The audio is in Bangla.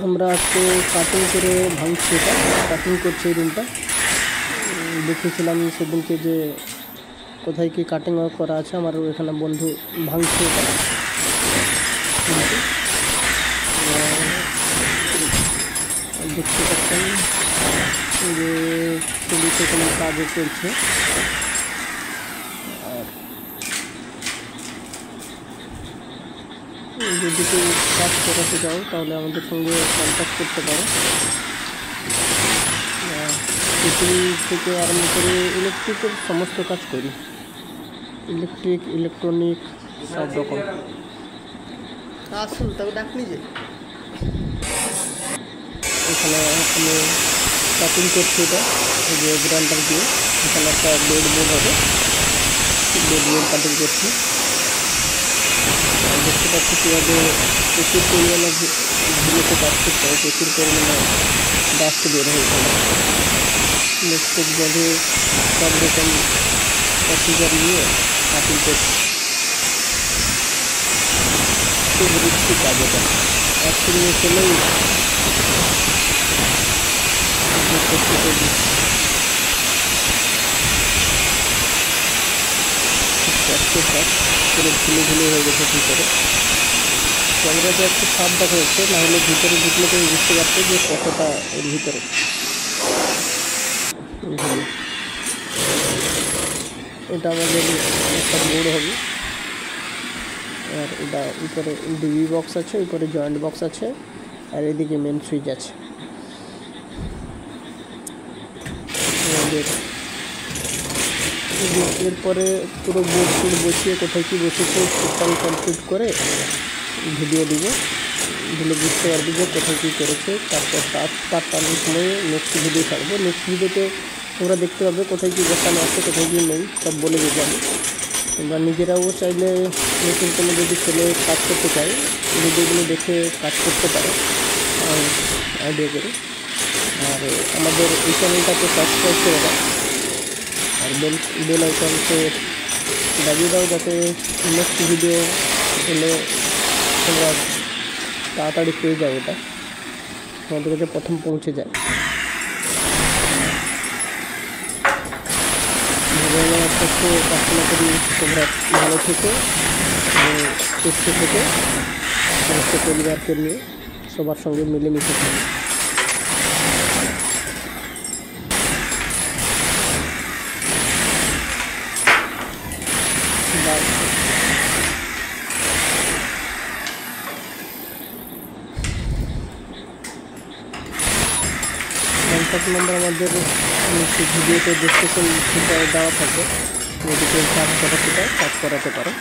আমরা আজকে কাটিং করে ভাঙছি, এটা কাটিং করছি এই রুমটা। দেখেছিলাম সেদিনকে যে কোথায় কি কাটিং করা আছে, আমার এখানে বন্ধু ভাঙছে এটা। দেখতে পাচ্ছেন যে ছবিতে কোনো কাজও করছে। আর যদি কেউ কাজ করাতে চাও তাহলে আমাদের সঙ্গে কন্ট্যাক্ট করতে পারো। ফিটিং থেকে আরম্ভ করে ইলেকট্রিকের সমস্ত কাজ করি, ইলেকট্রিক ইলেকট্রনিক সব রকম। আসুন তবে ডাক নিজে। এখানে আমি কাটিং করছি এটা যে গ্রাইন্ডার দিয়ে। এখানে একটা বেড বোর্ড হবে, বেড বোর্ড কাটিং করছি। দেখতে পাচ্ছি কীভাবে প্রচুর পরিমাণে ধুলোতে কাজ করতে হয়, প্রচুর পরিমাণে ডাস্ট বের হয়ে গেল। নেক্সট বেঁধে সব রকম প্রসিজার নিয়ে কাটিং করছি। খুব রিস্কি কাজ এটা, একসঙ্গে চলেই পুরো ধুলো ধুলো হয়ে গেছে ভিতরে। ক্যামেরাতে একটু সাপ দেখা যাচ্ছে, নাহলে ভিতরে ঢুকলে তুমি বুঝতে পারছো যে কতটা এর ভিতরে। এটা আমাদের একটা বোর্ড হবে, আর এটা উপরে ডিবি বক্স আছে, উপরে জয়েন্ট বক্স আছে, আর এদিকে মেন সুইচ আছে। আমাদের এরপরে পুরো বোর্ড টুড বসিয়ে কোথায় কী বসেছে টোটাল কমপ্লিট করে ভিডিও দিব, দিলে বুঝতে পারবি যে কোথায় কী করেছে। তারপর তার টানার সময় নেক্সট ভিডিও ছাড়বো। নেক্সট ভিডিওতে তোমরা দেখতে পাবে কোথায় কী বসানো আছে, কোথায় কী নেই, সব বলে দেবো আমি। তোমরা নিজেরাও চাইলে নতুন কোনো যদি ছেলে কাজ করতে চায় ভিডিওগুলো দেখে কাজ করতে পারো আইডিয়া করে। আর আমাদের এই চ্যানেলটাকে সাবস্ক্রাইব করে দাও, আর বেল আইকনকে দাবিয়ে দাও, যাতে নেক্সট ভিডিও এলে তোমরা তাড়াতাড়ি পেয়ে যাও, এটা তোমাদের কাছে প্রথম পৌঁছে যায়। ভগবানের কাছে প্রার্থনা করি তোমরা ভালো থেকো এবং সুস্থ থেকো, সমস্ত পরিবারকে নিয়ে সবার সঙ্গে মিলেমিশে থাকো। কন্ট্যাক্ট নাম্বার আমাদের ভিডিওতে ডিসক্রিপশন দেওয়া থাকবে, যদি কেউ কাজ করাতে চায় কাজ করাতে পারো।